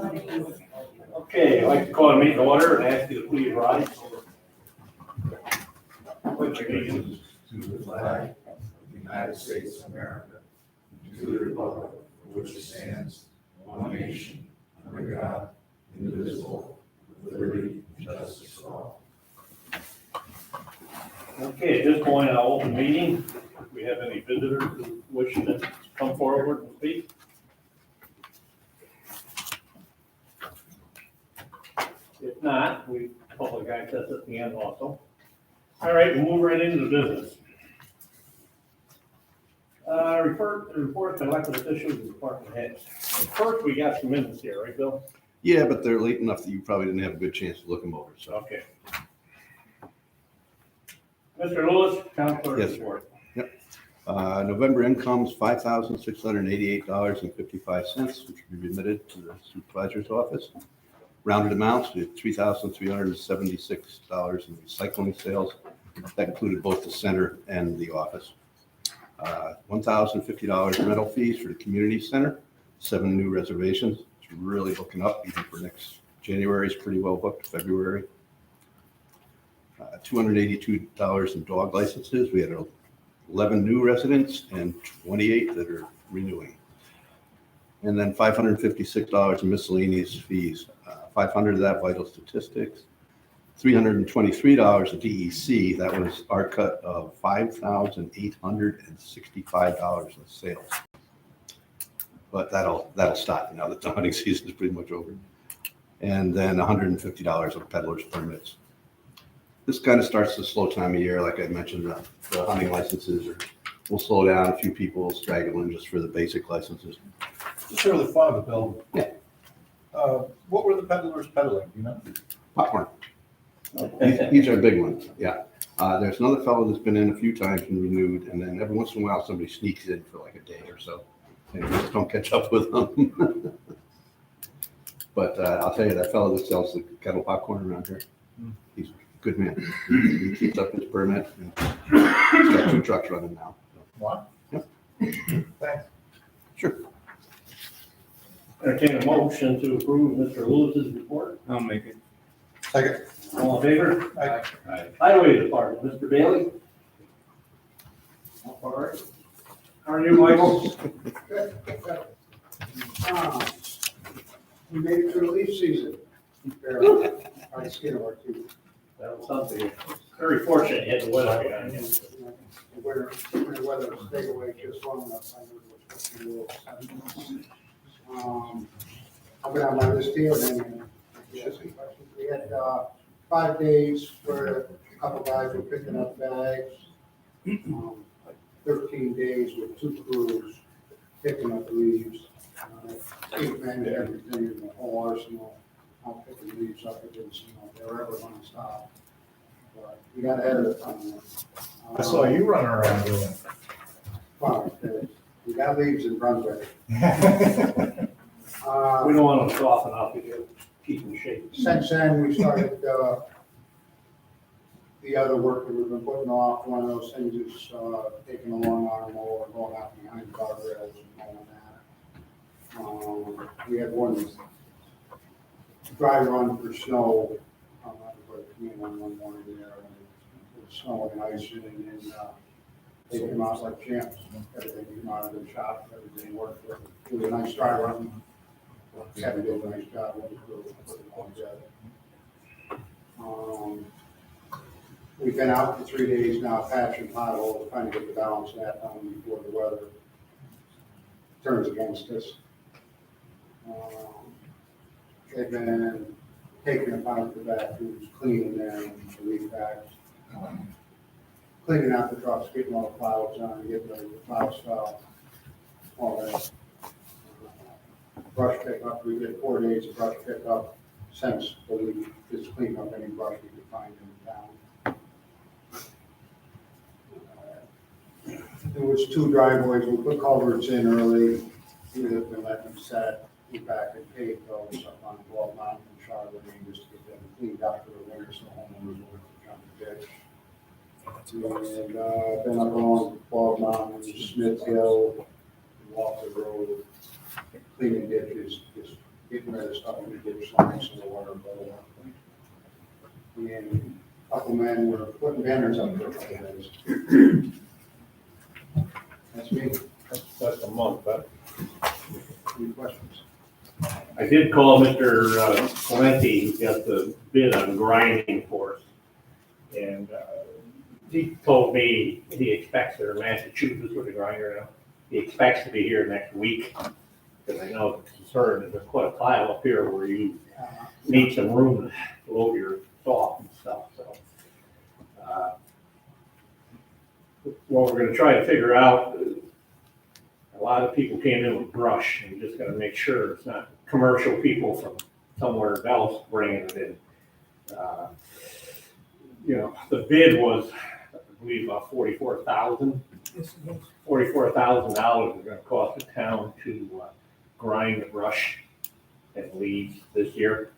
Okay, I'd like to call a meeting to order and ask you to please rise. Pledge allegiance to the flag of the United States of America, to the republic for which it stands, one nation, under God, indivisible, with liberty and justice for all. Okay, at this point, I'll open the meeting. If we have any visitors who wish to come forward and speak. If not, we public access at the end also. All right, we'll move right into the business. Reports by elected officials and department heads. First, we got some minutes here, right, Bill? Yeah, but they're late enough that you probably didn't have a good chance to look them over, so. Okay. Mr. Lewis, counselor Yes. report. November income's $5,688.55, which will be remitted to the supervisor's office. Rounded amounts, we had $3,376 in recycling sales. That included both the center and the office. $1,050 rental fees for the community center, 7 new reservations. It's really looking up, even for next January is pretty well booked, February. $282 in dog licenses. We had 11 new residents and 28 that are renewing. And then $556 in miscellaneous fees. 500 of that vital statistics. $323 at DEC. That was our cut of $5,865 in sales. But that'll stop now that the hunting season is pretty much over. And then $150 of peddlers permits. This kind of starts the slow time of year, like I mentioned. The hunting licenses will slow down. A few people will straggle in just for the basic licenses. Just over the front of the building. Yeah. What were the peddlers peddling, you know? Popcorn. These are big ones, yeah. There's another fellow that's been in a few times and renewed, and then every once in a while, somebody sneaks in for like a day or so. And we just don't catch up with them. But I'll tell you, that fellow that sells the kettle popcorn around here, he's a good man. He keeps up his permit, and he's got 2 trucks running now. What? Yep. Thanks. Sure. Entertain a motion to approve Mr. Lewis's report. I'll make it. Second. All in favor? Aye. Highway Department, Mr. Bailey. All right. How are you, Michael? We made it through the leaf season. Our skin of our teeth. That was something. Very fortunate you had the weather behind you. The winter weather stayed away just long enough. I knew it was supposed to be a little. I'll go down my list here and then yes, we had 5 days where a couple guys were picking up bags. 13 days with 2 crews picking up leaves. 8 men and everything in the whole arsenal. All picking leaves up. It didn't seem like they were ever going to stop. But we got ahead of the time. I saw you running around doing Well, we got leaves in Brunswick. We don't want them soften up, we do keep them shape. Since then, we started the other work that we've been putting off. One of those things is taking a long arm mower, going out behind the guardrails and all that. We had one dry run for snow. One morning there, and it was snowing and ice, and they came out like champs. Everything came out of the shop, everything worked. It was a nice dry run. Kevin did a nice job with the crew, putting it all together. We've been out for 3 days now, patching potholes, trying to get the balance of that done before the weather turns against us. They've been taking them out of the bathrooms, cleaning them, the leaf bags, cleaning out the trucks, getting all the plows on, getting ready to plow stuff, all that. Brush pickup, we did 4 days of brush pickup since we just cleaned up any brush we could find in town. There was 2 driveways, we put culverts in early, we let them set, we back and paved those up on Bald Mountain and Charlotte, just to get them cleaned up for the winter, so homeowners won't jump the ditch. And then up on Bald Mountain, Smith Hill, Walker Road, cleaning ditches, just getting better stuff in the ditch line so the water will go up. And a couple men were putting banners up there. That's me. That's a month, but Any questions? I did call Mr. Valenti, who got the bid on grinding for us. And he told me he expects, they're in Massachusetts with a grinder now. He expects to be here next week. Because I know the concern is there's quite a pile up here where you need some room to load your salt and stuff, so. What we're gonna try to figure out, a lot of people came in with brush, and we just gotta make sure it's not commercial people from somewhere else bringing it in. You know, the bid was, I believe, about $44,000. $44,000 is gonna cost the town to grind the brush and leaves this year.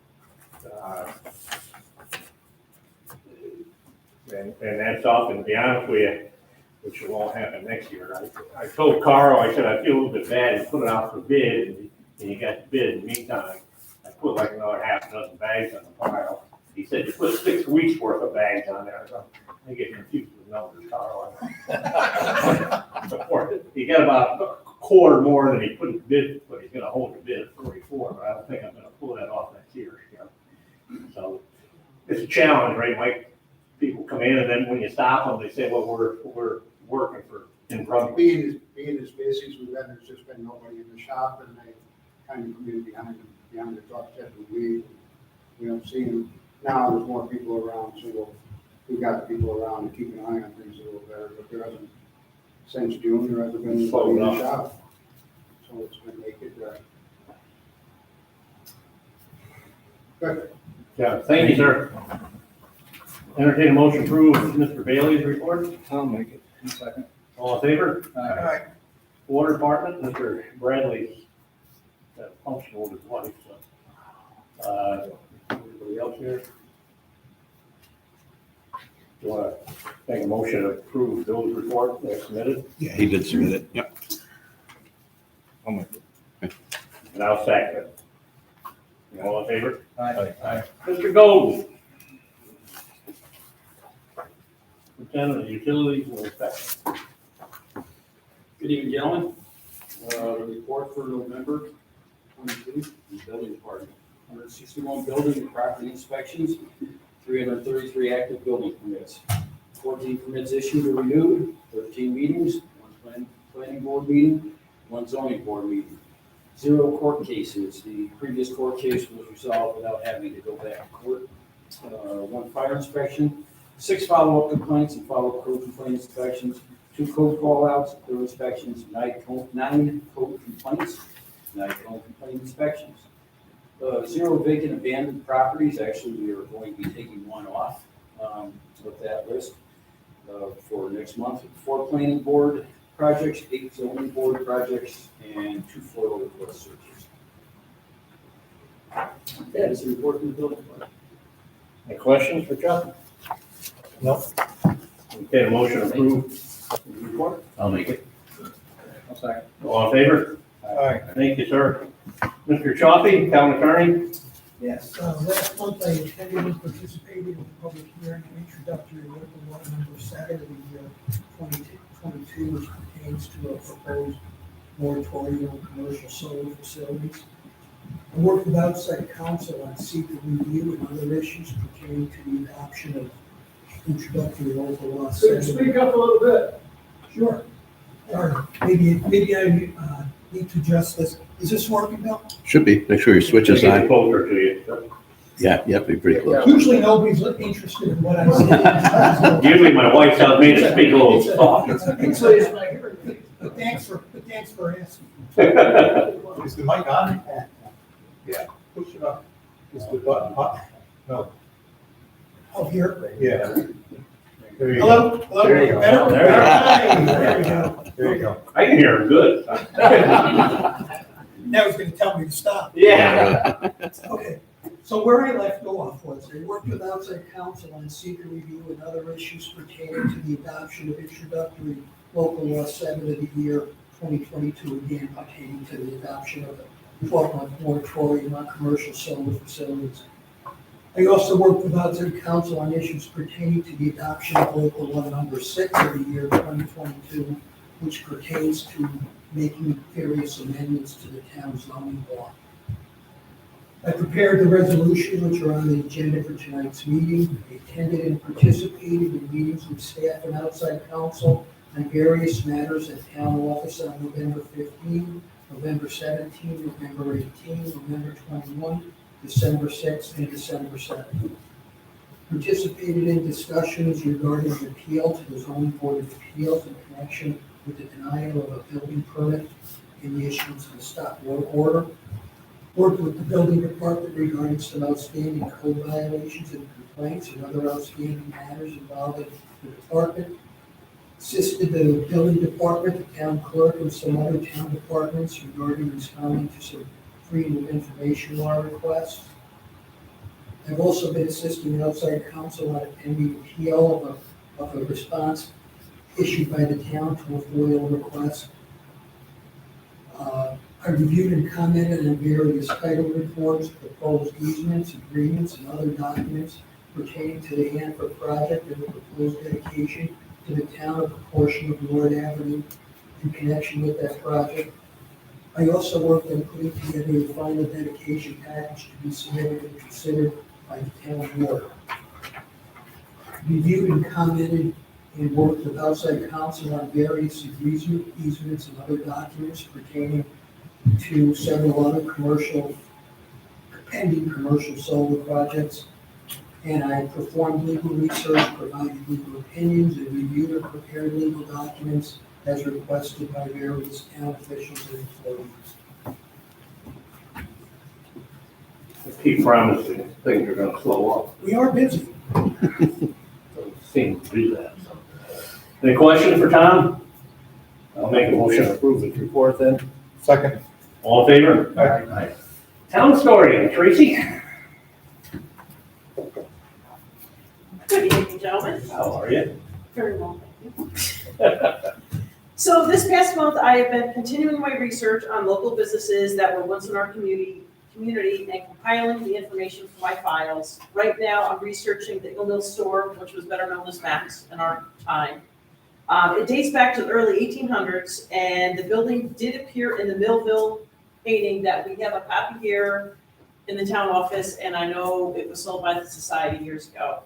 And that's often, to be honest with you, which will all happen next year. I told Carl, I said, I feel a little bit bad, and put it out for bid, and you got the bid in the meantime. I put like another half a dozen bags on the pile. He said, you put 6 weeks worth of bags on there. So I get confused with numbers, Carl. He got about a quarter more than he put in the bid, but he's gonna hold the bid at 44, but I don't think I'm gonna pull that off next year, you know. So it's a challenge, right, Mike? People come in and then when you stop them, they say, well, we're working for, in Brunswick. Being as busy as we've been, there's just been nobody in the shop, and they kind of come in behind the truck every week. We don't see them. Now there's more people around, so we've got the people around to keep an eye on things a little better, but there hasn't, since June, there hasn't been anybody in the shop. So it's gonna make it, good. Yeah, thank you, sir. Entertain a motion to approve Mr. Bailey's report. I'll make it. Second. All in favor? Aye. Water Department, Mr. Bradley's functional with his wife, so. Anybody else here? You wanna make a motion to approve Bill's report as submitted? Yeah, he did submit it. Yep. I'll make it. And I'll second it. All in favor? Aye. Mr. Golden. Lieutenant of Utilities and Inspection. Good evening, gentlemen. The report for November 22, the building department. 161 building and property inspections, 333 active building permits, 14 permits issued or renewed, 13 meetings, 1 planning board meeting, 1 zoning board meeting, 0 court cases. The previous court case was resolved without having to go back to court. 1 fire inspection, 6 follow-up complaints and follow-up code complaint inspections, 2 code fallouts, 2 inspections, 9 code complaints, 9 code complaint inspections. 0 vacant abandoned properties. Actually, we are going to be taking 1 off of that list for next month. 4 planning board projects, 8 zoning board projects, and 2 photo request searches. That is the report from the building department. Any questions for Chuck? Nope. Okay, a motion to approve the report. I'll make it. I'll second. All in favor? Aye. Thank you, sir. Mr. Chaffee, town attorney. Yes, last month I attended and participated in the public hearing and introductory local law number 7 of the year 2022, which pertains to a proposed moratorium on commercial solar facilities. I worked with outside counsel on secret review and other issues pertaining to the adoption of introductory local law 7. Speak up a little bit. Sure. All right, maybe I need to adjust this. Is this working, Bill? Should be. Make sure your switch is Get on. closer to you. Yeah, you have to be pretty close. Usually nobody's interested in what I say. Usually my wife tells me to speak a little soft. It's my hearing. But thanks for asking. Is the mic on? Yeah. Push it up. Is the button up? No. Oh, here. Yeah. There you go. Hello? Hello? There you go. Better? There you go. All right, there we go. There you go. I can hear him good. Now he's gonna tell me to stop. Yeah. Okay, so where I left off was, I worked with outside counsel on secret review and other issues pertaining to the adoption of introductory local law 7 of the year 2022, again pertaining to the adoption of 12-month moratorium on commercial solar facilities. I also worked with outside counsel on issues pertaining to the adoption of local law number 6 of the year 2022, which pertains to making various amendments to the town zoning law. I prepared the resolutions which are on the agenda for tonight's meeting. I attended and participated in meetings with staff and outside counsel on various matters at town office on November 15, November 17, November 18, November 21, December 6th, and December 7th. Participated in discussions regarding an appeal to the zoning board of appeals in connection with the denial of a building permit in the issuance of a stop work order. Worked with the building department regarding some outstanding code violations and complaints and other outstanding matters involving the department. Assisted the building department, the town clerk, and some other town departments regarding responding to some freedom of information law requests. I've also been assisting outside counsel on a pending appeal of a response issued by the town to a FOIL request. I reviewed and commented on various title reports, proposed easements, agreements, and other documents pertaining to the Hanford project and the proposed dedication to the town of a portion of Lord Avenue in connection with that project. I also worked on putting together a final dedication package to be submitted and considered by the town board. Reviewed and commented and worked with outside counsel on various easements and other documents pertaining to several other pending commercial solar projects. And I performed legal research, provided legal opinions, and reviewed and prepared legal documents as requested by various town officials and employees. I keep promising things are gonna slow up. We are busy. Doesn't seem to do that. Any question for Tom? I'll make a motion to approve his report then. Second. All in favor? Aye. Town historian, Tracy, Good evening, gentlemen. how are you? Very well, thank you. So this past month, I have been continuing my research on local businesses that were once in our community and compiling the information for my files. Right now, I'm researching the Ill Mill store, which was better known as Max in our time. It dates back to the early 1800s, and the building did appear in the Millville painting that we have a copy here in the town office, and I know it was sold by the society years ago.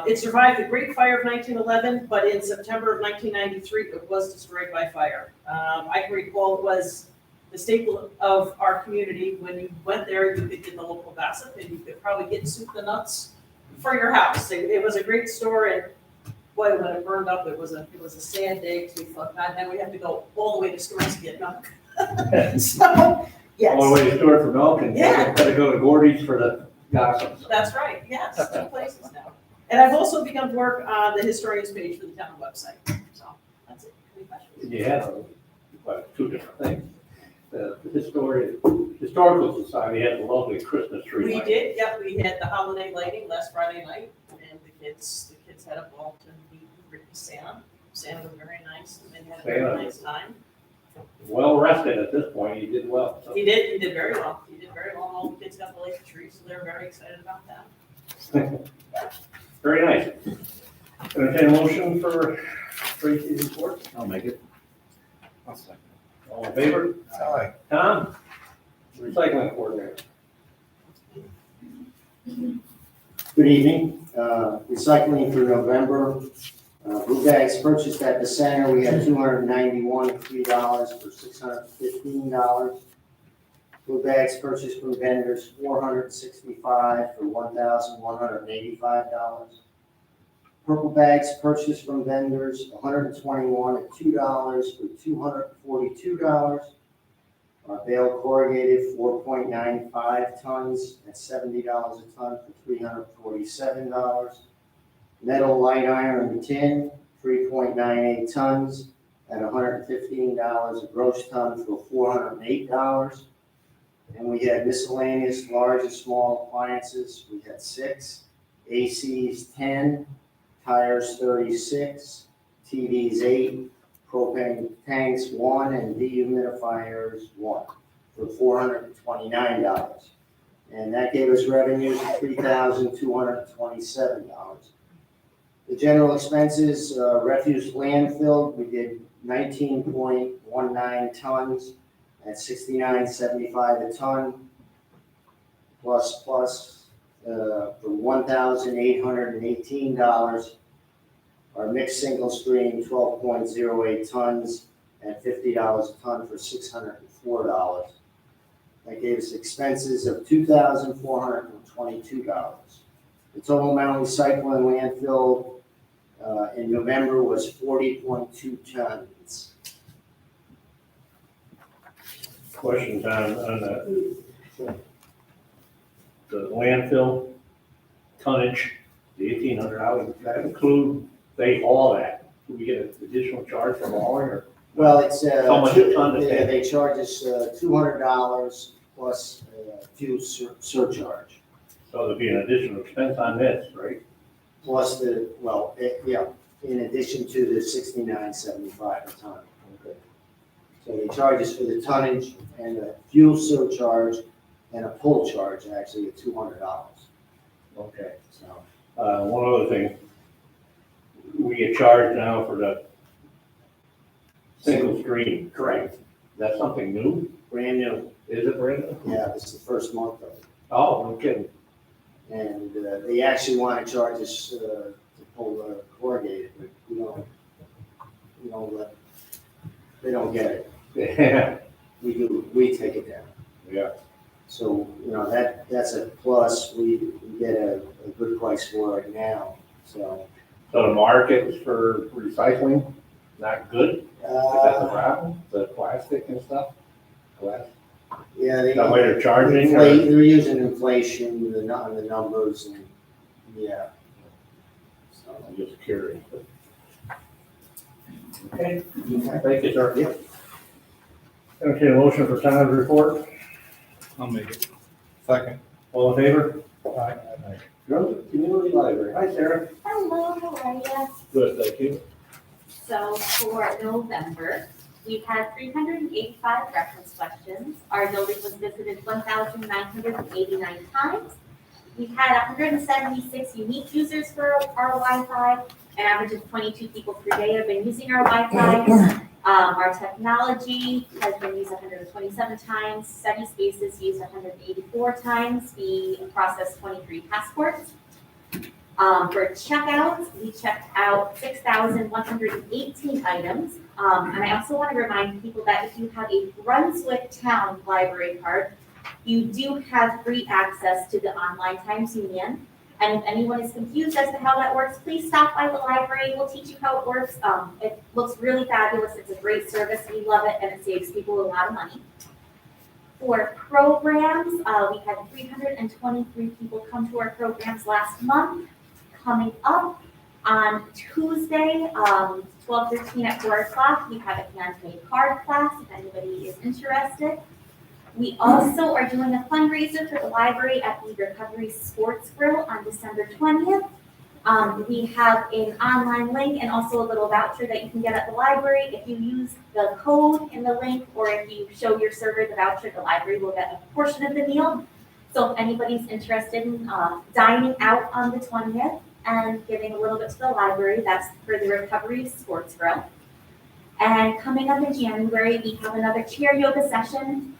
It survived the Great Fire of 1911, but in September of 1993, it was destroyed by fire. I can recall it was the staple of our community. When you went there, you could get the local gossip, and you could probably get soup to nuts for your house. It was a great store, and boy, when it burned up, it was a sad day, because we thought, God, now we have to go all the way to stores to get milk. So, yes. All the way to store for milk and Yeah. gotta go to Gordy's for the gossip. That's right, yes, 2 places now. And I've also begun to work on the historian's page for the town website, so that's it. Any questions? Yeah, well, two different things. The historical society had a lovely Christmas tree. We lighting. did, yep, we had the holiday lighting last Friday night, and the kids had a ball to meet Santa. Santa was very nice, and they had a very Santa. nice time. Well rested at this point, he did well. So. He did very well, all the kids got to light the tree, so they're very excited about that. Very nice. Entertain a motion for Tracy's report. I'll make it. All in favor? Aye. Tom? Recycling coordinator. Good evening. Recycling for November. Blue bags purchased at the center, we had $291 $3 for $615. Blue bags purchased from vendors, $465 for $1,185. Purple bags purchased from vendors, $121 at $2 for $242. Bale corrugated, 4.95 tons at $70 a ton for $347. Metal light iron and tin, 3.98 tons at $115 a gross ton for $408. And we had miscellaneous large and small appliances. We had 6, ACs 10, tires 36, TVs 8, propane tanks 1, and dehumidifiers 1. for $429. And that gave us revenues of $3,227. The general expenses, refuse landfill, we did 19.19 tons at $69.75 a ton, plus for $1,818. Our mixed single stream, 12.08 tons at $50 a ton for $604. That gave us expenses of $2,422. The total amount of recycling and landfill in November was 40.2 tons. Questions on the landfill tonnage, the $1,800, does that include, they haul that? Do we get an additional charge for hauling, or? Well, it's, How much a ton is that? they charge us $200 plus fuel surcharge. So there'll be an additional expense on this, right? Plus in addition to the $69.75 a ton. Okay. So they charge us for the tonnage and the fuel surcharge and a pull charge, actually, of $200. Okay. So, One other thing, we get charged now for the single stream. correct, That's something new? brand new. Is it brand new? Yeah, this is the first month of it. Oh, no kidding. And they actually want to charge us to pull corrugated, but they don't get it. Yeah. We take it down. Yeah. So, that's a plus. We get a good price for it now, so. So the market for recycling, not good? Is that the uh, problem? The plastic and stuff? Glass? Yeah, they. That way they're charging, or? They're using inflation, on the numbers, and, yeah. So, I'm just curious. Okay, okay. thank you, sir. Yeah. Okay, motion for Tom's report. I'll make it. Second. All in favor? Aye. Joseph, Community Library. Hi, Sarah. Hello, how are you? Good, thank you. So for November, we've had 385 reference questions. Our building was visited 1,989 times. We've had 176 unique users for our Wi-Fi. An average of 22 people per day have been using our Wi-Fi. Our technology has been used 127 times. Study spaces used 184 times. We processed 23 passports. For checkouts, we checked out 6,118 items. And I also want to remind people that if you have a Brunswick Town library card, you do have free access to the online Times Union. And if anyone is confused as to how that works, please stop by the library. We'll teach you how it works. It looks really fabulous. It's a great service. We love it, and it saves people a lot of money. For programs, we had 323 people come to our programs last month. Coming up on Tuesday, 12/13 at 4 o'clock, we have a handmade card class if anybody is interested. We also are doing a fundraiser for the library at the Recovery Sports Grill on December 20th. We have an online link and also a little voucher that you can get at the library. If you use the code in the link, or if you show your server the voucher, the library will get a portion of the meal. So if anybody's interested in dining out on the 20th and giving a little bit to the library, that's for the Recovery Sports Grill. And coming up in January, we have another chair yoga session.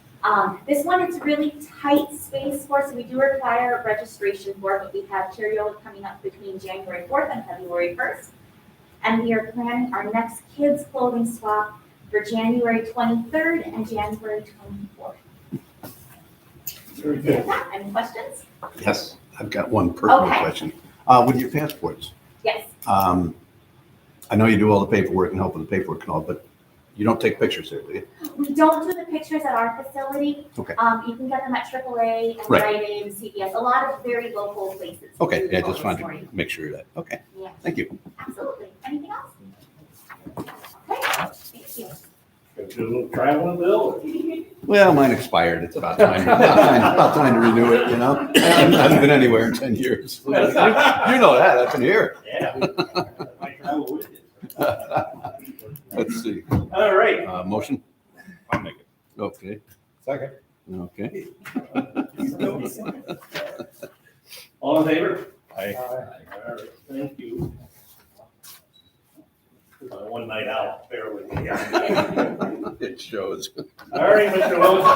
This one is really tight space for, so we do require registration for it, but we have chair yoga coming up between January 4th and February 1st. And we are planning our next kids clothing swap for January 23rd and January 24th. Very good. Any questions? Yes, I've got one personal Okay. question. With your passports, Yes. I know you do all the paperwork and help with the paperwork and all, but you don't take pictures there, do you? We don't do the pictures at our facility. Okay. You can get them at AAA and Right. Rite Aid, CVS, a lot of very local places. Okay, do the yeah, I just photos wanted for to you. make sure of that. Okay, Yeah, thank you. absolutely. Anything else? Okay, thank you. Got you a little traveling bill? Well, mine expired. It's about time, about time to renew it, you know? I haven't been anywhere in 10 years. You know that, I've been here. Yeah. I travel with you. Let's see. All right. Motion? I'll make it. Okay. Second. Okay. All in favor? Aye. All right, thank you. One night out, bear with me. It shows. All right, Mr. Wilson.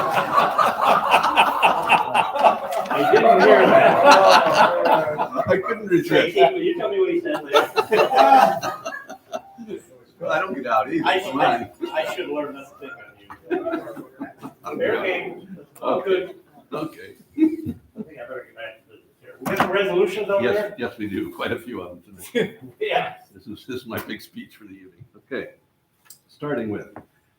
I didn't hear that. I couldn't resist. Tracy, will you tell me what he said there? I don't get out either. Come on. I should learn not to pick on you. Fair game. Oh, good. Okay. I think I better get back to business here. We got some resolutions over Yes, there? yes, we do. Quite a few of them today. Yeah. This is my big speech for the evening. Okay. Starting with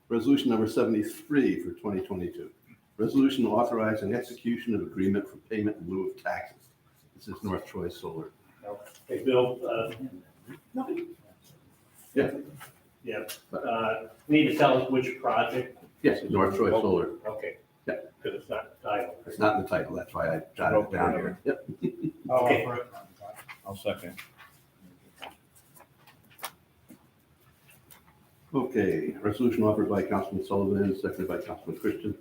resolution number 73 for 2022. Resolution authorizing execution of agreement for payment in lieu of taxes. This is North Troy Solar. Hey, Bill, Yeah. yeah, need to tell us which project? Yes, North Troy Solar. Okay. Yeah. Because it's not the title. It's not in the title. That's why I jotted it down here. Yep. Okay. I'll second. Okay, resolution offered by Councilman Sullivan, seconded by Councilman Christian.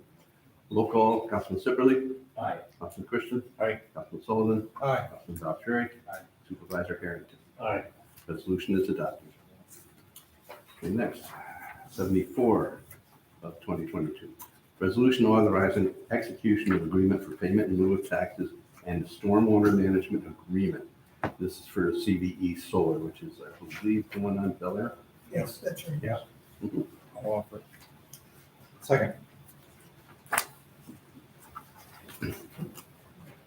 Roll call, Councilman Sipperly. Aye. Councilman Christian. Aye. Councilman Sullivan. Aye. Councilman Valcheri. Aye. Supervisor Harrington. Aye. Resolution is adopted. Okay, next, 74 of 2022. Resolution authorizing execution of agreement for payment in lieu of taxes and stormwater management agreement. This is for CVE Solar, which is, I believe, the one on Bel Air. Yes, that's right. Yeah. I'll offer it. Second.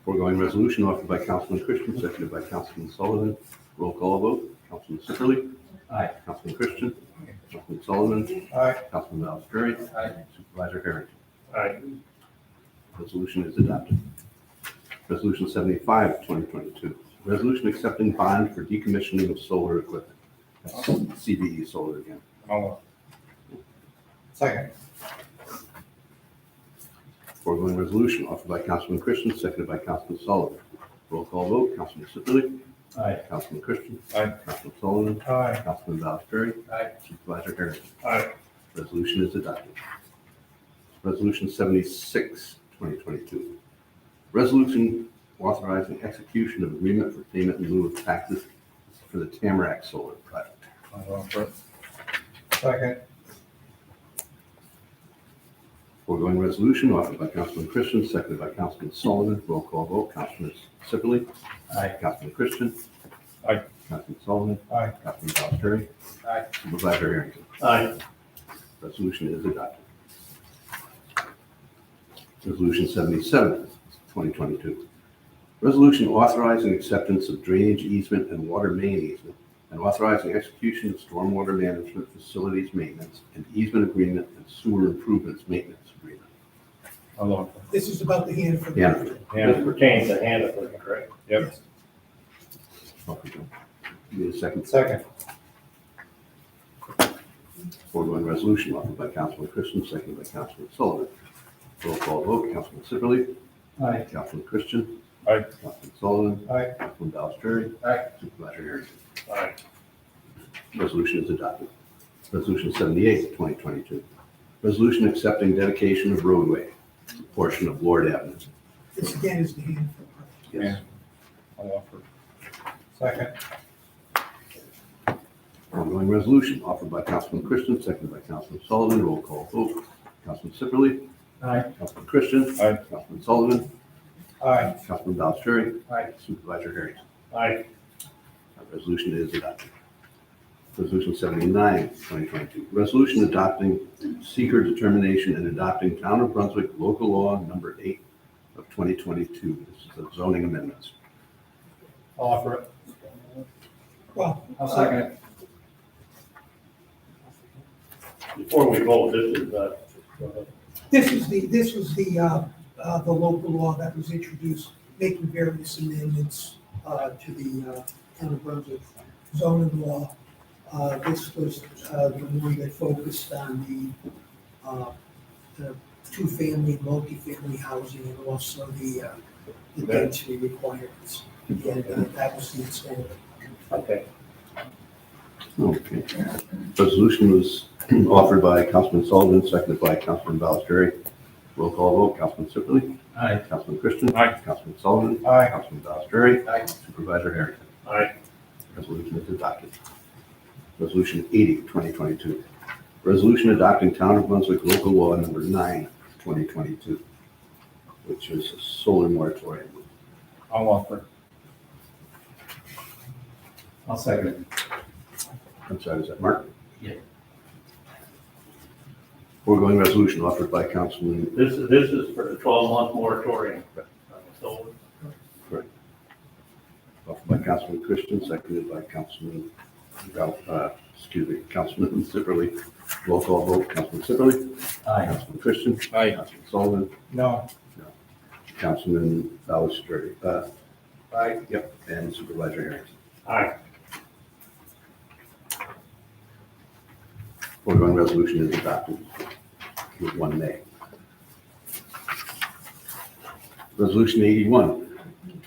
Foregoing resolution offered by Councilman Christian, seconded by Councilman Sullivan. Roll call vote. Councilman Sipperly. Aye. Councilman Christian. Councilman Sullivan. Aye. Councilman Valcheri. Aye. Supervisor Harrington. Aye. Resolution is adopted. Resolution 75 of 2022. Resolution accepting bond for decommissioning of solar equipment. That's CVE Solar again. I'll second. Foregoing resolution offered by Councilman Christian, seconded by Councilman Sullivan. Roll call vote. Councilman Sipperly. Aye. Councilman Christian. Aye. Councilman Sullivan. Aye. Councilman Valcheri. Aye. Supervisor Harrington. Aye. Resolution is adopted. Resolution 76, 2022. Resolution authorizing execution of agreement for payment in lieu of taxes for the Tamarack Solar project. I'll offer it. Second. Foregoing resolution offered by Councilman Christian, seconded by Councilman Sullivan. Roll call vote. Councilman Sipperly. Aye. Councilman Christian. Aye. Councilman Sullivan. Aye. Councilman Valcheri. Aye. Supervisor Harrington. Aye. Resolution is adopted. Resolution 77, 2022. Resolution authorizing acceptance of drainage easement and water main easement and authorizing execution of stormwater management facilities maintenance and easement agreement and sewer improvements maintenance agreement. I'll offer it. This is about the Hannaford. Yeah. This pertains to Hannaford, correct? Yep. Okay. Need a second? Second. Foregoing resolution offered by Councilman Christian, seconded by Councilman Sullivan. Roll call vote. Councilman Sipperly. Aye. Councilman Christian. Aye. Councilman Sullivan. Aye. Councilman Valcheri. Aye. Supervisor Harrington. Aye. Resolution is adopted. Resolution 78, 2022. Resolution accepting dedication of roadway, portion of Lord Avenue. This again is the Hannaford project. Yes. I'll offer it. Second. Ongoing resolution offered by Councilman Christian, seconded by Councilman Sullivan. Roll call vote. Councilman Sipperly. Aye. Councilman Christian. Aye. Councilman Sullivan. Aye. Councilman Valcheri. Aye. Supervisor Harrington. Aye. Resolution is adopted. Resolution 79, 2022. Resolution adopting seeker determination and adopting Town of Brunswick Local Law Number 8 of 2022. This is the zoning amendments. I'll offer it. Well, I'll second it. Before we vote, this was the local law that was introduced, making various amendments to the Town of Brunswick zoning law. This was the one that focused on the two-family, multifamily housing and also the density requirements. And that was the extent. okay. Okay. Resolution was offered by Councilman Sullivan, seconded by Councilman Valcheri. Roll call vote, Councilman Sibley. Aye. Councilman Christian. Aye. Councilman Sullivan. Aye. Councilman Dallas Aye. Supervisor Harrington. Aye. Resolution is adopted. Resolution 80, 2022. Resolution adopting Town of Brunswick Local Law Number 9, 2022, which is a solar moratorium. I'll offer. I'll second it. I'm sorry, is that Mark? Yeah. Foregoing resolution offered by Councilman, This is for the 12-month moratorium. So, offered by Councilman Christian, seconded by Councilman, Councilman Sipperly. Roll call vote, Councilman Sipperly. Aye. Councilman Christian. Aye. Councilman Sullivan. No. Councilman Dallas Aye. Yep, and Supervisor Harrington. aye. Foregoing resolution is adopted with one nay. Resolution 81,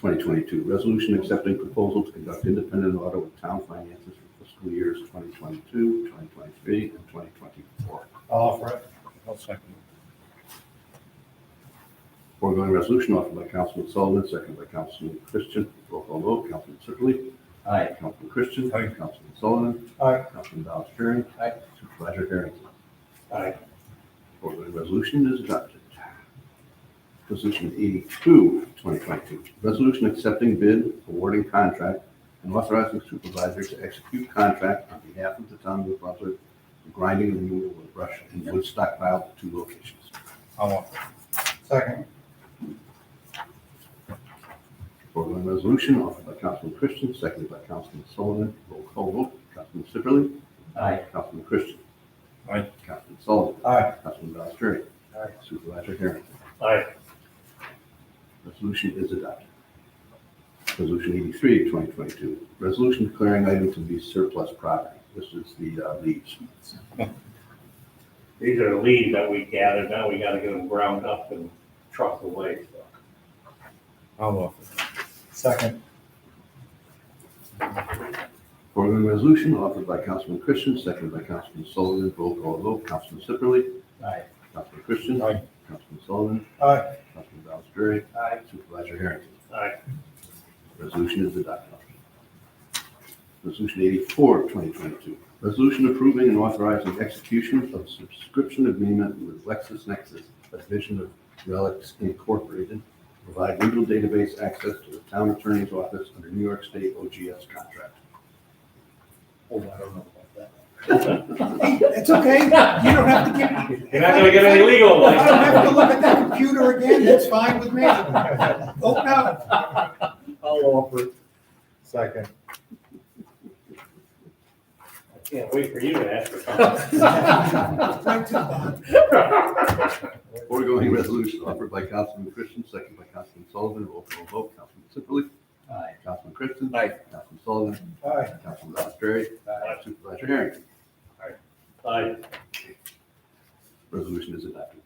2022, resolution accepting proposal to conduct independent audit of town finances for fiscal years 2022, 2023, and 2024. I'll offer it. I'll second. Foregoing resolution offered by Councilman Sullivan, seconded by Councilman Christian. Roll call vote, Councilman Sipperly. Aye. Councilman Christian. Aye. Councilman Sullivan. Aye. Councilman Dallas Jerry. Aye. Supervisor Harrington. Aye. Foregoing resolution is adopted. Resolution 82, 2022. Resolution accepting bid, awarding contract, and authorizing supervisor to execute contract on behalf of the town of New Brunswick for grinding and removal of brush and wood stockpile at 2 locations. I'll offer. Second. Foregoing resolution offered by Councilman Christian, seconded by Councilman Sullivan. Roll call vote. Councilman Sipperly. Aye. Councilman Christian. Aye. Councilman Sullivan. Aye. Councilman Dallas Jerry. Aye. Supervisor Harrington. Aye. Resolution is adopted. Resolution 83, 2022. Resolution declaring item to be surplus property. This is the leaves. These are the leaves that we gathered. Now we gotta get them ground up and trucked away. So, I'll offer. Second. Foregoing resolution offered by Councilman Christian, seconded by Councilman Sullivan. Roll call vote. Councilman Sipperly. Aye. Councilman Christian. Aye. Councilman Sullivan. Aye. Councilman Dallas Jerry. Aye. Supervisor Harrington. aye. Resolution is adopted. Resolution 84, 2022. Resolution approving and authorizing execution of subscription agreement with LexisNexis, a division of Relics Incorporated, to provide legal database access to the town attorney's office under New York State OGS contract. Oh, I don't know about that. It's okay. You don't have to get. You're not gonna get any legal I don't have to advice. look at that computer again, that's fine with me. Oh, no. I'll offer. Second. I can't wait for you to ask for something. Right to the bottom. Foregoing resolution offered by Councilman Christian, second by Councilman Sullivan. Roll call vote. Councilman Sipperly. Aye. Councilman Christian. Aye. Councilman Sullivan. Aye. Councilman Dallas Jerry. Supervisor Harrington. Aye. Resolution is adopted.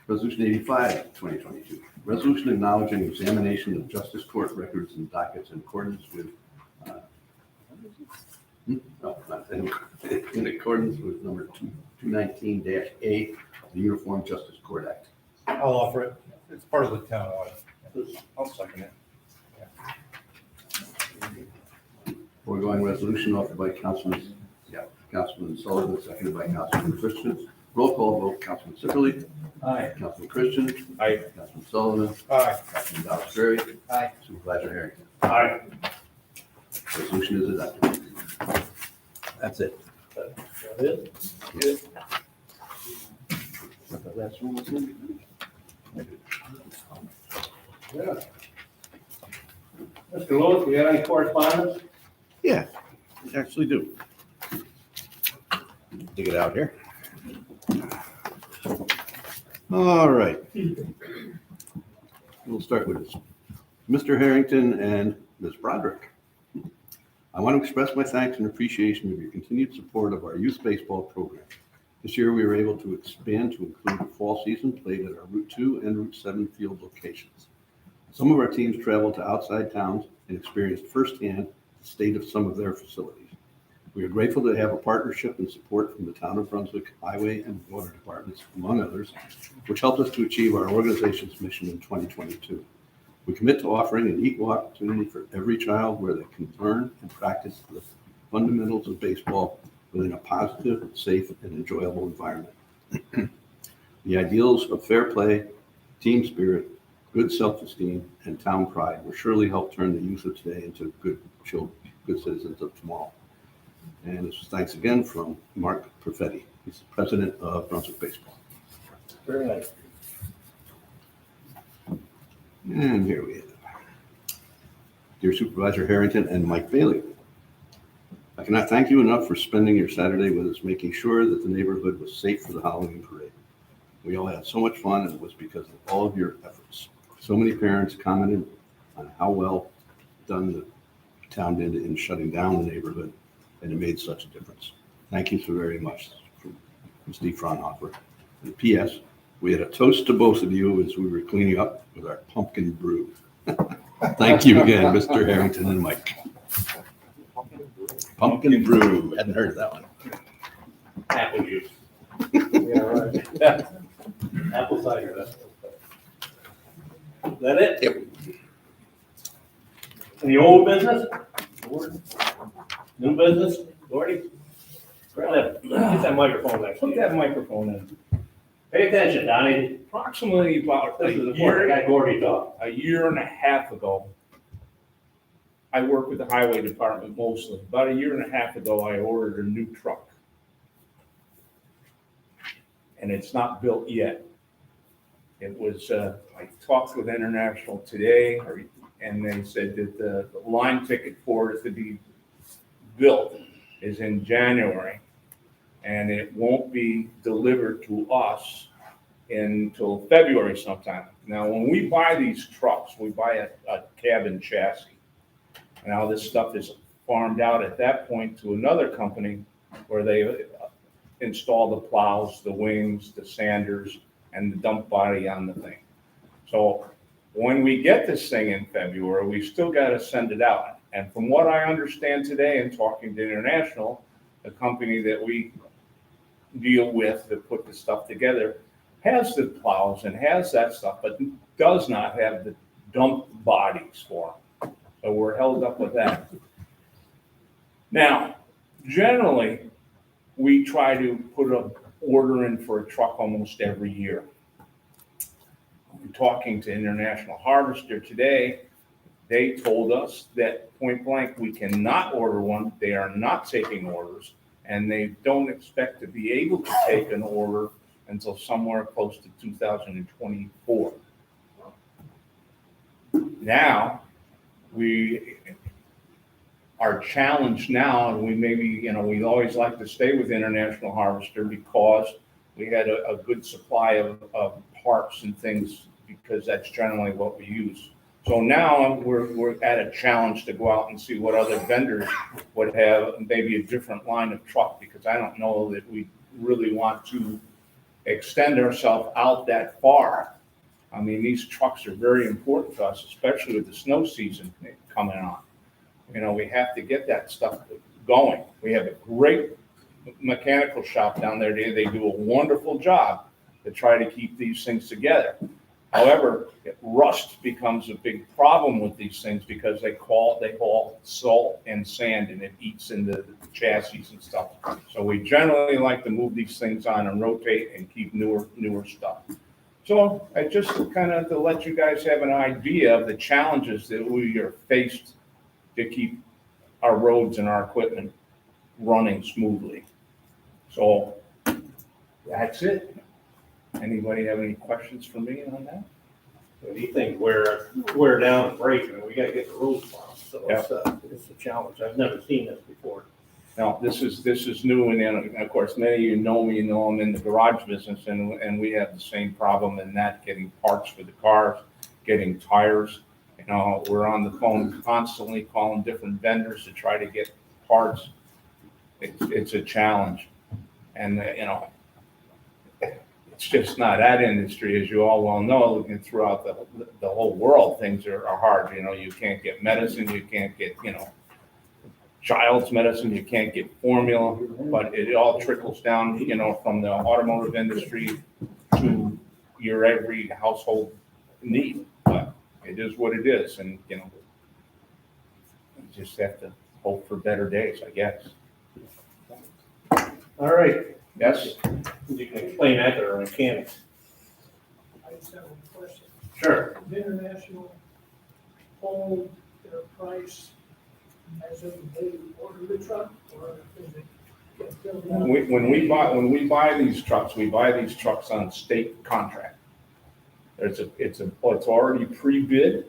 Resolution 85, 2022. Resolution acknowledging examination of justice court records and dockets in accordance with, in accordance with number 219-A of the Uniform Justice Court Act. I'll offer it. It's part of the town audit. I'll second it. Foregoing resolution offered by Councilman Sullivan, seconded by Councilman Christian. Roll call vote. Councilman Sipperly. Aye. Councilman Christian. Aye. Councilman Sullivan. Aye. Councilman Dallas Jerry. Aye. Supervisor Harrington. Aye. Resolution is adopted. That's it. That is? That's one was in. Yeah. Mr. Lewis, we got any correspondence? Yeah, we actually do. Dig it out here. All right. We'll start with this. Mr. Harrington and Ms. Broderick. I want to express my thanks and appreciation of your continued support of our youth baseball program. This year, we were able to expand to include the fall season played at our Route 2 and Route 7 field locations. Some of our teams traveled to outside towns and experienced firsthand the state of some of their facilities. We are grateful to have a partnership and support from the Town of Brunswick Highway and Water Departments, among others, which helped us to achieve our organization's mission in 2022. We commit to offering an equal opportunity for every child where they can learn and practice the fundamentals of baseball within a positive, safe, and enjoyable environment. The ideals of fair play, team spirit, good self-esteem, and town pride will surely help turn the youth of today into good children, good citizens of tomorrow. And this is thanks again from Mark Perfetti. He's the president of Brunswick Baseball. Very nice. And here we have Dear Supervisor Harrington and Mike Bailey, I cannot thank you enough for spending your Saturday with us, making sure that the neighborhood was safe for the Halloween parade. We all had so much fun, and it was because of all of your efforts. So many parents commented on how well done the town did in shutting down the neighborhood, and it made such a difference. Thank you so very much, from Steve Fraunhofer. And P.S., we had a toast to both of you as we were cleaning up with our pumpkin brew. Thank you again, Mr. Harrington and Mike. Pumpkin brew. Hadn't heard of that one. Apple juice. Yeah, right. Apple cider, that's. Is that it? Yep. Any old business? New business? Gordy? Get that microphone next to Put you. that microphone in. Pay attention, Donnie. Approximately about This is the part that got Gordy talk. a year and a half ago, I work with the highway department mostly. About a year and a half ago, I ordered a new truck. And it's not built yet. It was, I talked with International today, and they said that the line ticket for it to be built is in January. And it won't be delivered to us until February sometime. Now, when we buy these trucks, we buy a cabin chassis. Now, this stuff is farmed out at that point to another company where they install the plows, the wings, the sanders, and the dump body on the thing. So when we get this thing in February, we still got to send it out. And from what I understand today in talking to International, the company that we deal with that put the stuff together, has the plows and has that stuff, but does not have the dump bodies for them. So we're held up with that. Now, generally, we try to put an order in for a truck almost every year. I'm talking to International Harvester today. They told us that point blank, we cannot order one. They are not taking orders, and they don't expect to be able to take an order until somewhere close to 2024. Now, we are challenged now, and we maybe, we always like to stay with International Harvester because we had a good supply of parts and things, because that's generally what we use. So now we're at a challenge to go out and see what other vendors would have maybe a different line of truck, because I don't know that we really want to extend ourselves out that far. I mean, these trucks are very important to us, especially with the snow season coming on. We have to get that stuff going. We have a great mechanical shop down there. They do a wonderful job to try to keep these things together. However, rust becomes a big problem with these things because they haul salt and sand, and it eats into the chassis and stuff. So we generally like to move these things on and rotate and keep newer stuff. So I just kind of to let you guys have an idea of the challenges that we are faced to keep our roads and our equipment running smoothly. So that's it. Anybody have any questions for me on that? These things wear down and break, and we gotta get the roads plowed, so it's a challenge. I've never seen this before. Now, this is new, and of course, many of you know me, I'm in the garage business, and we have the same problem in that, getting parts for the cars, getting tires. We're on the phone constantly calling different vendors to try to get parts. It's a challenge. And, it's just not that industry, as you all well know, looking throughout the whole world, things are hard. You can't get medicine, you can't get, child's medicine, you can't get formula, but it all trickles down, from the automotive industry to your every household need. But it is what it is, and, you just have to hope for better days, I guess. All right, Yes? you can explain that to our mechanics. I just have a question. Sure. Did International hold their price as of the day we ordered the truck, or is it get filled out? When we buy these trucks on state contract. It's already pre-bid,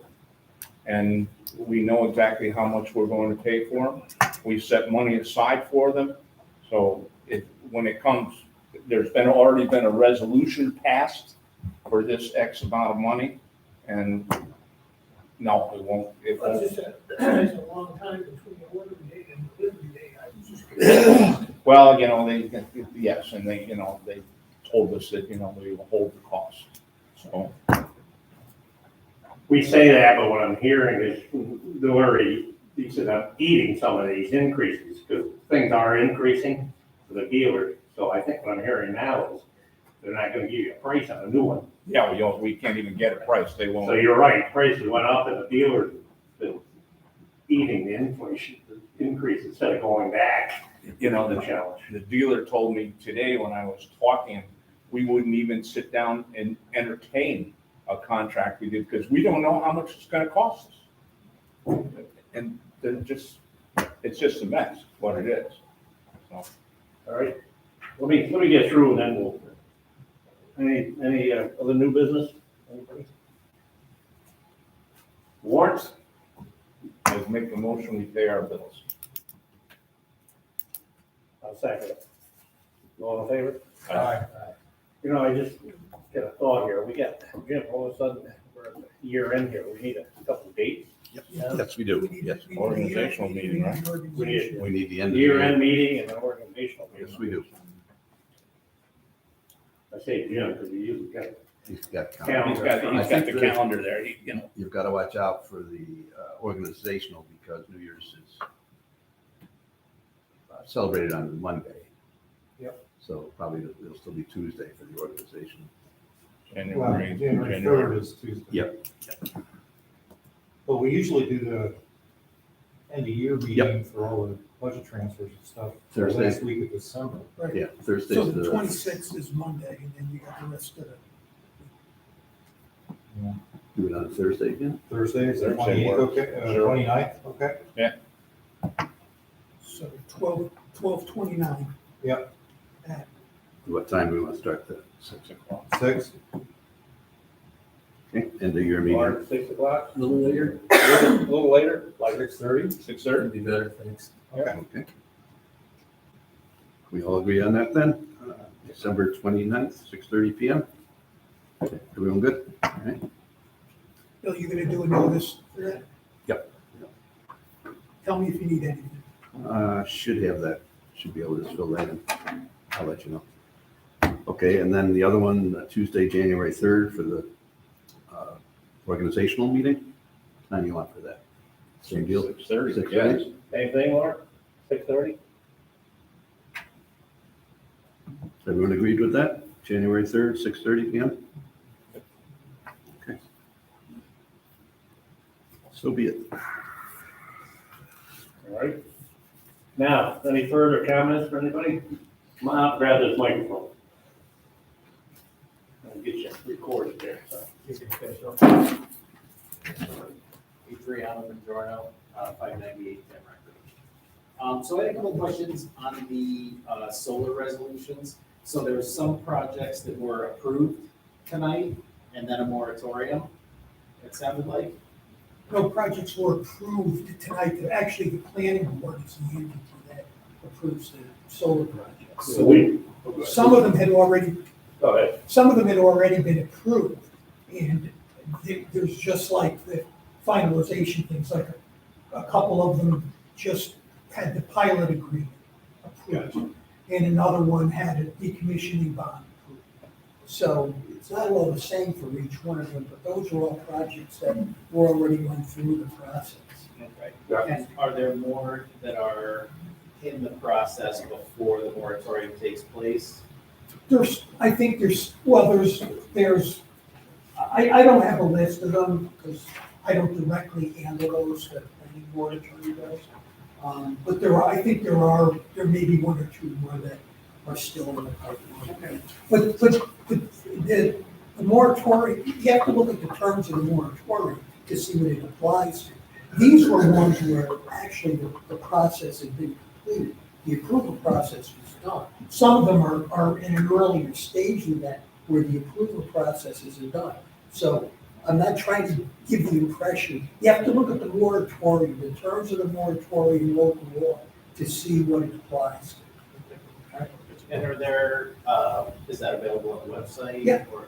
and we know exactly how much we're going to pay for them. We set money aside for them, so when it comes, there's already been a resolution passed for this X amount of money, and no, it won't. Well, it's just it's a long time between the order date and delivery date. I was just curious. Well, yes, and they told us that, they will hold the cost, so. We say that, but what I'm hearing is he said, I'm eating some of these increases because things are increasing for the dealers. So I think what I'm hearing now is they're not gonna give you a price on a new one. Yeah, we can't even get a price, they won't. So you're right, prices went up and the dealers been eating the inflation, the increase instead of going back. You know, The challenge. the dealer told me today when I was talking, we wouldn't even sit down and entertain a contract we did, because we don't know how much it's gonna cost us. And it's just a mess, what it is. So, All right, let me get through and then we'll, any other new business? Anybody? Warrants? let's make the motion, we pay our bills. I'll second it. All in favor? Aye. I just got a thought here. We got, all of a sudden, we're at the year end here. We need a couple of dates. Yes, we do, yes. Organizational meeting, right? We need We need the end of the year year. end meeting and an organizational meeting. Yes, we do. I say Jim because he usually got He's got Calendar. calendar. He's got the calendar there, You've got to watch out for the organizational because New Year's is celebrated on Monday. Yep. So probably it'll still be Tuesday for the organization. January. January 3rd is Tuesday. Yep. But we usually do the end of year meeting for all the budget transfers and stuff. Thursday. Last week of December. Right. Yeah, Thursday's So the the, 26th is Monday, and then you got the rest of it. do it on Thursday again? Thursday, is that Thursday 28th, works. okay, Sure. 29th, okay? So 12/29. Yep. What time do we want to start the, 6 o'clock. 6, okay, end of year meeting? March, 6 o'clock, A little later, a little later, like 6:30, 6:30? be better, thanks. okay. Okay. We all agree on that then? December 29th, 6:30 PM? Okay, everyone good? All right. Bill, you gonna do a notice for that? Yep. Tell me if you need anything. Should have that, should be able to just fill that in. I'll let you know. Okay, and then the other one, Tuesday, January 3rd for the organizational meeting. What time you want for that? Same deal? 6:30, 6:30? same thing, Laura? 6:30? Everyone agreed with that? January 3rd, 6:30 PM? Okay. So be it. All right. Now, any further comments for anybody? Come on up, grab this microphone. I'll get you recorded there, so. Adriano Bongiorno, 598 Tamarack Road. So I had a couple of questions on the solar resolutions. So there were some projects that were approved tonight and then a moratorium, it sounded like. No projects were approved tonight. Actually, the planning board is the entity that approves the solar projects. So Some of them had already, go ahead. some of them had already been approved. And there's just like the finalization things, like a couple of them just had the pilot agreement approved. And another one had a decommissioning bond approved. So it's not all the same for each one of them, but those are all projects that were already run through the process. Okay. Yeah. And are there more that are in the process before the moratorium takes place? I think I don't have a list of them because I don't directly handle those, the planning board attorney does. But I think there may be one or two more that are still in the pipeline. But the moratorium, you have to look at the terms of the moratorium to see what it applies to. These were ones where actually the process had been completed. The approval process was done. Some of them are in an earlier stage than that, where the approval processes are done. So I'm not trying to give the impression, you have to look at the moratorium, the terms of the moratorium, local law, to see what it applies to. And are there, is that available on the website? Yeah. Or-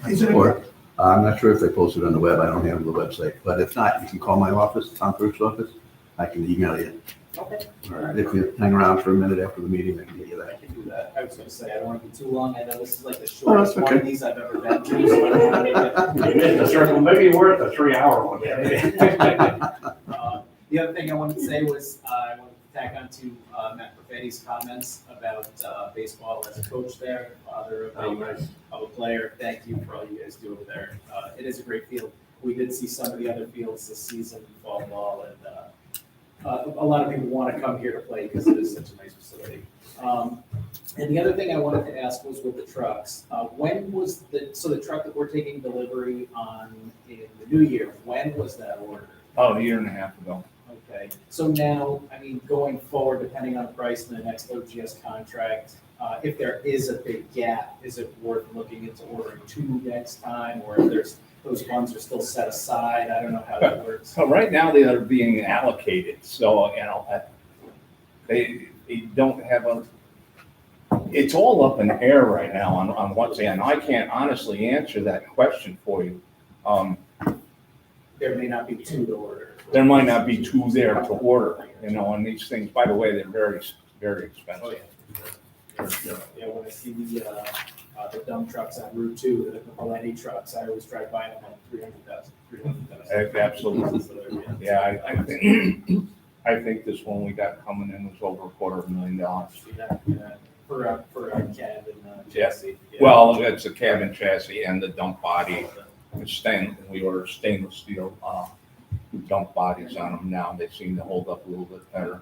Is it? Or, I'm not sure if they posted on the web, I don't have the website, but if not, you can call my office, Tom Clerk's office, I can email you. Okay. Or if you hang around for a minute after the meeting, I can get you I that. can do that. I was gonna say, I don't want to be too long. I know this is like the shortest that's one of okay. these I've ever been to, so I don't want to make You missed a circle, maybe worth a 3-hour one. The other thing I wanted to say was, I wanted to tack on to Matt Perfetti's comments about baseball as a coach there, father of Oh, nice. a player. Thank you for all you guys do over there. It is a great field. We did see some of the other fields this season, fall ball, and a lot of people want to come here to play because it is such a nice facility. And the other thing I wanted to ask was with the trucks. When was the truck that we're taking delivery on in the new year, when was that ordered? About a year and a half ago. Okay, so now, I mean, going forward, depending on the price in the next OGS contract, if there is a big gap, is it worth looking into ordering 2 next time? Or if those funds are still set aside? I don't know how that works. So right now they are being allocated, so, they don't have it's all up in the air right now on what's in. I can't honestly answer that question for you. There may not be 2 to order. There might not be 2 there to order, and these things, by the way, they're very, very expensive. Oh, yeah, when I see the dump trucks on Route 2, the Valenti trucks, I always drive by them at 300,000. Absolutely. Yeah, I think this one we got coming in was over $250,000. See that, for a cab and chassis. Yeah. Well, it's a cabin chassis and the dump body. We order stainless steel dump bodies on them now. They seem to hold up a little bit better.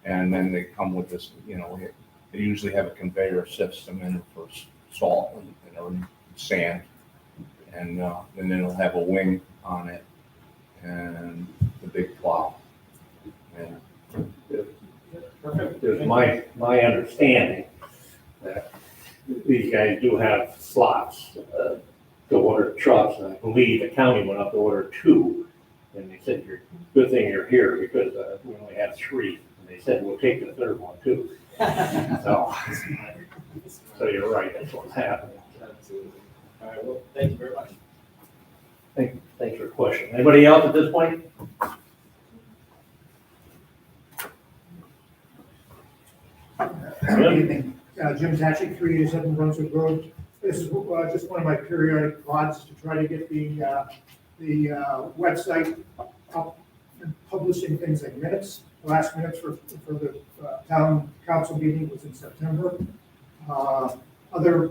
And then they come with this, they usually have a conveyor system in it for salt and sand. And then it'll have a wing on it and the big plow. And Perfect. There's my understanding that these guys do have slots to order trucks, and I believe the county went up to order 2. And they said, good thing you're here because we only have 3. And they said, we'll take the 3rd one too. So you're right, that's what's happening. Absolutely. All right, well, thank you very much. Thanks for the question. Anybody else at this point? Good evening. Jim Tatchik, 387 Brunswick Road. This is just one of my periodic plots to try to get the website up and publishing things like minutes. The last minutes for the town council meeting was in September. Other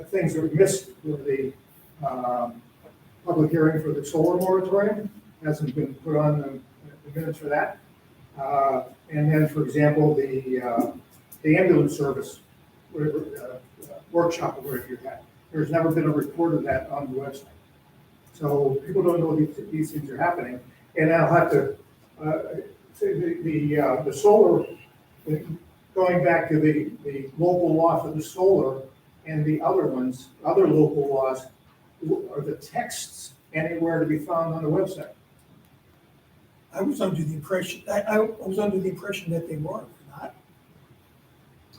things that we missed were the public hearing for the solar moratorium. Hasn't been put on the minutes for that. And then, for example, the ambulance service workshop where you had. There's never been a report of that on the website. So people don't know these things are happening. And I'll have to say the solar, going back to the local law for the solar and the other ones, other local laws, are the texts anywhere to be found on the website? I was under the impression, I was under the impression that they were not.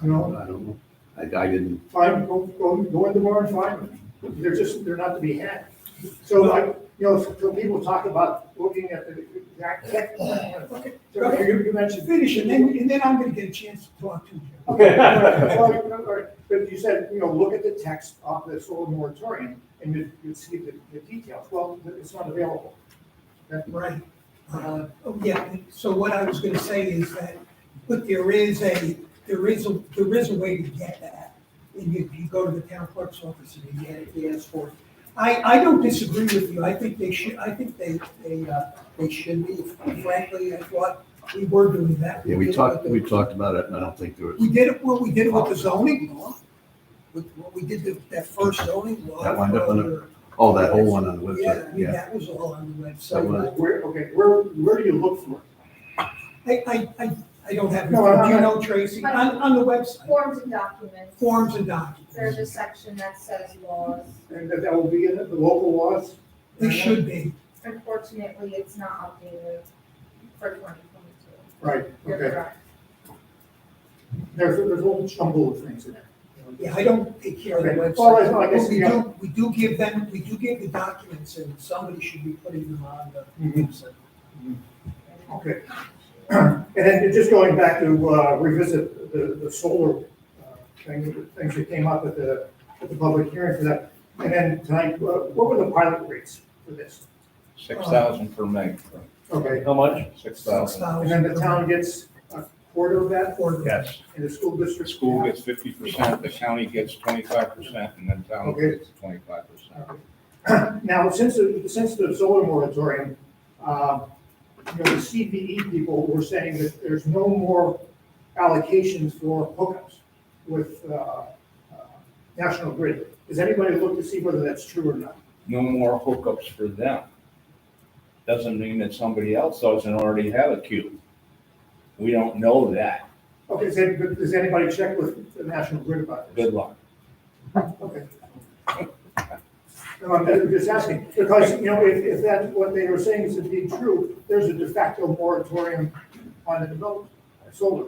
I don't know. I didn't. Find, go in tomorrow and find them. They're not to be had. So, so people talk about looking at the exact text. Okay. So you mentioned. Finish it, and then I'm gonna get a chance to talk to you. Okay, all right. But you said, look at the text of the solar moratorium and you see the details. Well, it's not available. Right. Yeah, so what I was gonna say is that, but there is a way to get that. And you go to the town clerk's office and you get it, you ask for it. I don't disagree with you, I think they should, they should be, frankly, I thought we were doing that. Yeah, we did it talked, with we the- talked about it, and I don't think there was, We did it with the zoning law, we did that first zoning law. That wound up on the oh, that whole one on the Yeah, I website, mean, yeah. that was all on the That website. was- Where do you look for it? I don't have, No, do you know, Tracy, on the website, Forms and documents. forms and documents. There's a section that says laws. And that will be in the local laws? They should be. Unfortunately, it's not updated for 2022. Right, You're okay. correct. There's a whole jumble of things in there. Yeah, I don't take care of the Okay. Well, website. I guess, But yeah. we do give the documents, and somebody should be putting them on the Mhm. website. Okay. And then just going back to revisit the solar things that came up at the public hearing for that. And then tonight, what were the pilot rates for this? 6,000 per meg. Okay. How much? 6,000. And then the town gets a quarter of that, Yes. and the school district? The school gets 50%, the county gets 25%, and then town Okay. gets 25%. Now, since the solar moratorium, the CPE people were saying that there's no more allocations for hookups with National Grid. Does anybody look to see whether that's true or not? No more hookups for them. Doesn't mean that somebody else doesn't already have a queue. We don't know that. Okay, does anybody check with the National Grid about this? Good luck. Okay. No, I'm just asking, because, if that's what they were saying is indeed true, there's a de facto moratorium on the development of solar.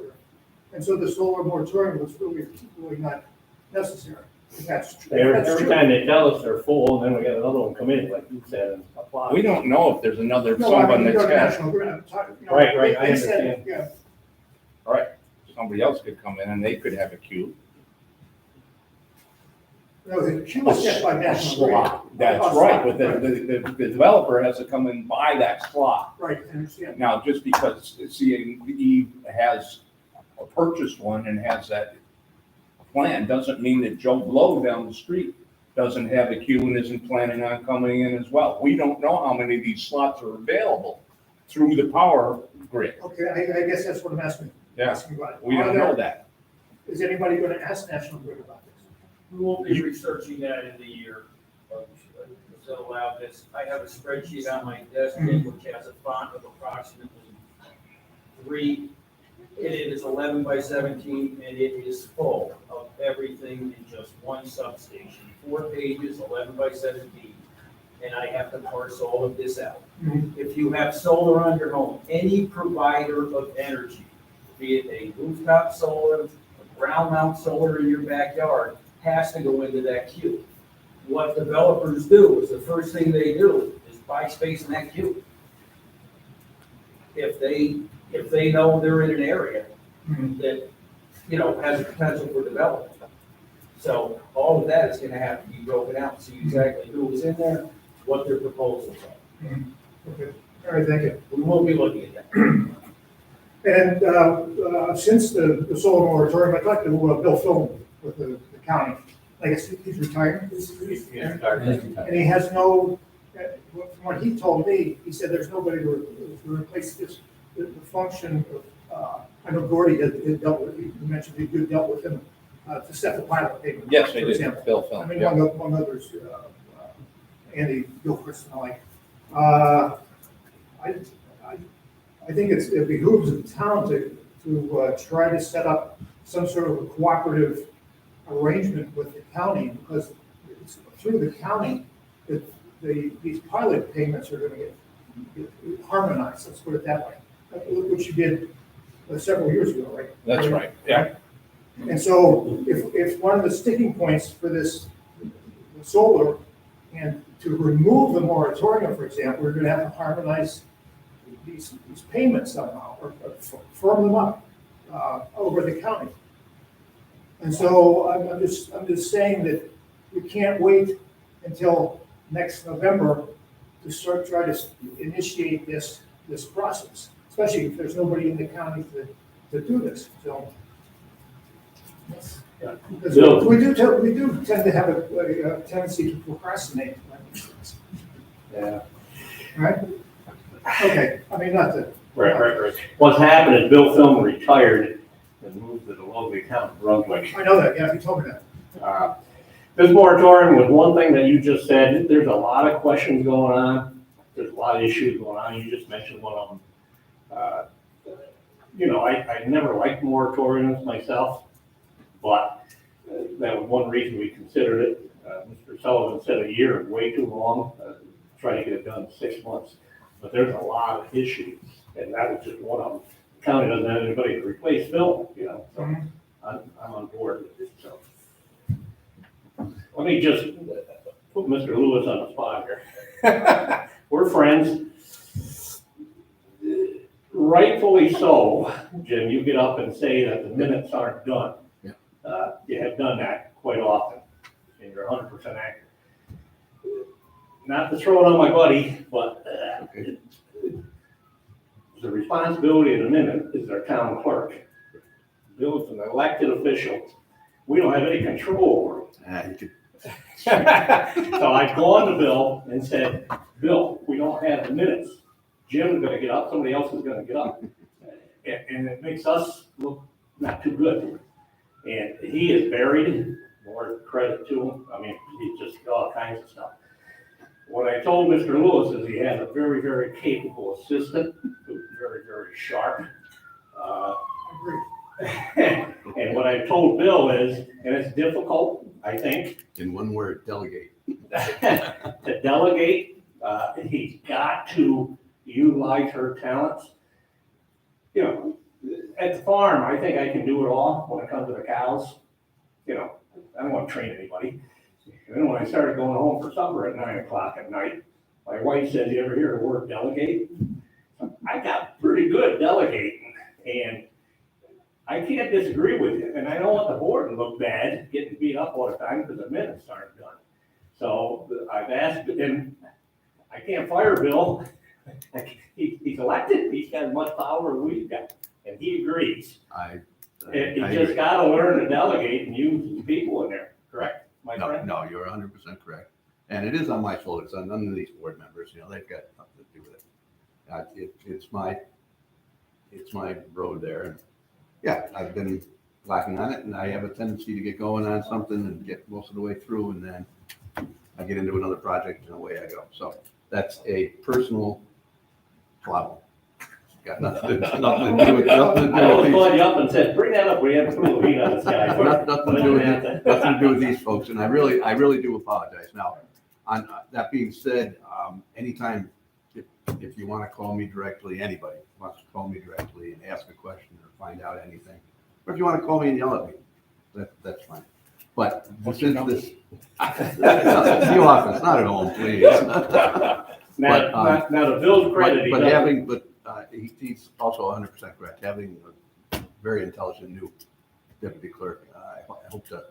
And so the solar moratorium was really not necessary. If that's true. Every time they tell us they're full, and then we got another one come in, like you said, and apply. We don't know if there's another No, I someone mean, you go that's to got, National Grid, I'm talking, Right, I they said, understand. yeah, right, somebody else could come in and they could have a queue. no, the queue was set by National Grid. That's right, but the developer has to come and buy that slot. Right, I understand. Now, just because CAE has purchased one and has that plan, doesn't mean that Joe Blow down the street doesn't have a queue and isn't planning on coming in as well. We don't know how many of these slots are available through the power grid. Okay, I guess that's what I'm asking about. We don't know that. Is anybody gonna ask National Grid about this? We won't be researching that in the year, but to allow this. I have a spreadsheet on my desk which has a font of approximately 3. It is 11 by 17, and it is full of everything in just one substation. 4 pages, 11 by 17, and I have to parse all of this out. If you have solar on your home, any provider of energy, be it a rooftop solar, a ground mount solar in your backyard, has to go into that queue. What developers do is the first thing they do is buy space in that queue. If they know they're in an area that, has a potential for development. So all of that is gonna have to be broken out, see exactly who is in there, what their proposals are. Okay, all right, thank you. We will be looking at that. And since the solar moratorium, I talked to Bill Phil with the county. I guess he's retired. And he has no, from what he told me, he said there's nobody to replace this, the function of, I know Gordy had dealt with, you mentioned he dealt with him to set the pilot payment. Yes, they for did, example. Bill I Phil, mean, yeah. among others, Andy Gilchrist and the like. I think it behooves the town to try to set up some sort of a cooperative arrangement with the county, because it's through the county that these pilot payments are gonna get harmonized, let's put it that way, which you did several years ago, right? That's right, yeah. And so if one of the sticking points for this solar, and to remove the moratorium, for example, we're gonna have to harmonize these payments somehow, or firm them up over the county. And so I'm just saying that we can't wait until next November to try to initiate this this process, especially if there's nobody in the county to do this, so. Yeah. Because Bill. we do tend to have a tendency to procrastinate on these things, Yeah. right? Okay, I mean, not to. Right. What's happened is Bill Film retired and moved to the lovely town of Brunswick. I know that, yeah, you told me that. This moratorium was one thing that you just said. There's a lot of questions going on. There's a lot of issues going on. You just mentioned one of them. I never liked moratoriums myself, but that was one reason we considered it. Mr. Sullivan said a year is way too long. Try to get it done in 6 months. But there's a lot of issues, and that was just one of them. The county doesn't have anybody to replace Phil, so I'm on board with it, so. Let me just put Mr. Lewis on the spot here. We're friends. Rightfully so, Jim, you get up and say that the minutes aren't done. Yeah. You have done that quite often, and you're 100% accurate. Not to throw it on my buddy, but the responsibility of the minute is our town clerk. Bill's an elected official. We don't have any control over it. You could, So I've gone to Bill and said, Bill, we don't have the minutes. Jim's gonna get up, somebody else is gonna get up. And it makes us look not too good. And he is buried, more credit to him. I mean, he just all kinds of stuff. What I told Mr. Lewis is he has a very, very capable assistant, who's very, very sharp. And what I told Bill is, and it's difficult, I think, in one word, delegate. to delegate, he's got to utilize her talents. At the farm, I think I can do it all when it comes to the cows. I don't want to train anybody. And then when I started going home for supper at 9 o'clock at night, my wife said, you ever hear the word delegate? I got pretty good delegating, and I can't disagree with you. And I don't want the board to look bad, getting beat up all the time because the minutes aren't done. So I've asked, and I can't fire Bill. He's elected, he's got as much power as we've got, and he agrees. You just gotta learn to delegate and use the people in there, correct, my friend? No, you're 100% correct. And it is on my shoulders, on none of these board members, they've got nothing to do with it. It's my road there. And yeah, I've been lacking on it, and I have a tendency to get going on something and get most of the way through, and then I get into another project and away I go. So that's a personal problem. Got nothing to do with I almost called you up and said, bring that up, we have to put a heat on this guy. nothing to do with these folks, and I really do apologize. Now, on that being said, anytime, if you want to call me directly, anybody wants to call me directly and ask a question or find out anything, or if you want to call me and yell at me, that's fine. But since this, the office, not at home, please. Now, to Bill's credit, he's also 100% correct. Having a very intelligent new deputy clerk, I hope to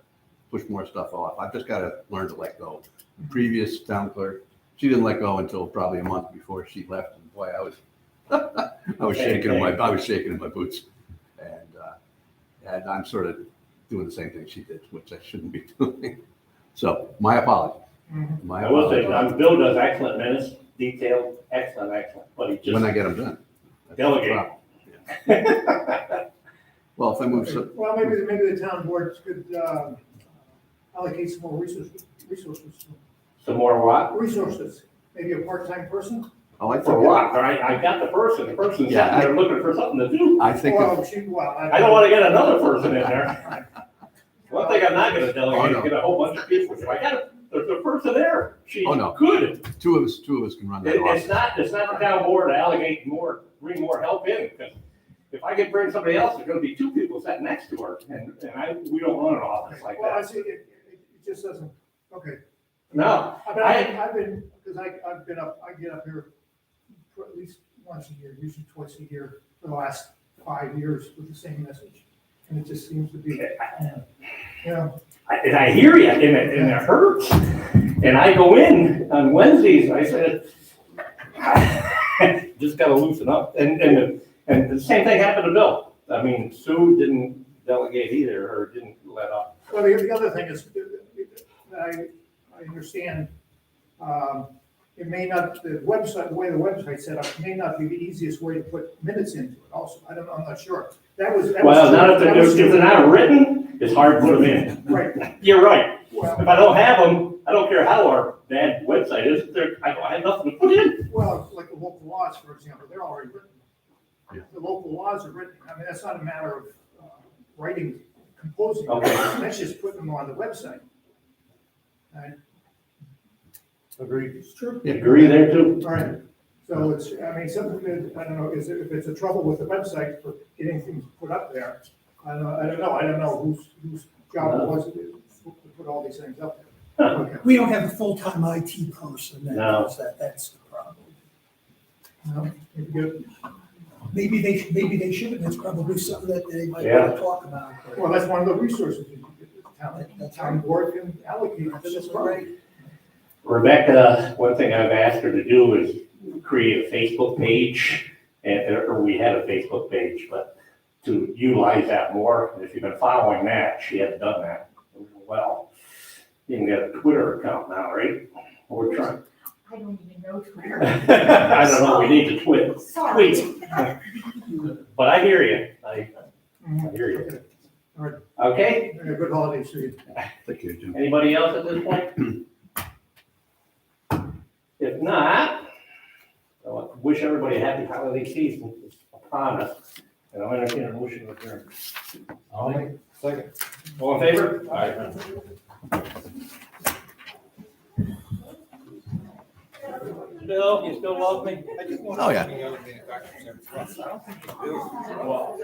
push more stuff off. I've just got to learn to let go. The previous town clerk, she didn't let go until probably a month before she left, and boy, I was shaking in my boots, and I'm sort of doing the same thing she did, which I shouldn't be doing. So my apologies. I will say, Bill does excellent minutes, detailed, excellent, but he just. When I get them done. Delegate. Well, if I move, Well, maybe the town boards could allocate some more resources. Some more what? Resources, maybe a part-time person? For what? I got the person's sitting there looking for something to do. I think. I don't want to get another person in there. One thing I'm not gonna delegate is get a whole bunch of people. There's a person there. She's good. Two of us can run that off. It's not the town board to allocate bring more help in, because if I could bring somebody else, there's gonna be two people sitting next to her, and we don't run an office like Well, I that. see, it just doesn't, okay. No, I've been, because I've been up, I get up here at least once a year, usually twice a year for the last 5 years with the same message. And it just seems to be, and I hear you, and it hurts. And I go in on Wednesdays, and I said, just gotta loosen up. And the same thing happened to Bill. I mean, Sue didn't delegate either, or didn't let up. Well, the other thing is, I understand, it may not, the website, the way the website's set up, may not be the easiest way to put minutes into it also. I don't know, I'm not sure. That was. Well, not if they're not written, it's hard to put them in. Right, You're right. well, If I don't have them, I don't care how our bad website is, I don't have nothing to put in. well, like the local laws, for example, they're already written. The local laws are written, I mean, that's not a matter of writing, composing, Okay. that's just putting them on the website. Agreed. It's true. Agree there too. All right, so it's, I mean, something that, I don't know, is it, if it's a trouble with the website for getting things put up there, I don't know whose job it was to put all these things up there. Okay. We don't have a full-time IT person that No. does that, that's the problem. No, maybe good. Maybe they should, that's probably something that they might Yeah. want to talk about. Well, that's one of the resources you can get, the That's town board can allocate to this program. Rebecca, one thing I've asked her to do is create a Facebook page, or we had a Facebook page, but to utilize that more. And if you've been following that, she hasn't done that well. You can get a Twitter account now, right? We're trying. I don't even know Twitter. I don't know, we need to tweet. Sorry. But I hear you. I hear you. Okay. All right, Okay, good holidays to you. Thank you, Jim. anybody else at this point? If not, I want to wish everybody a happy holiday season. It's upon us. And I'll entertain a motion to adjourn. Second. All in favor? Bill, you still love me? Oh, yeah. Well,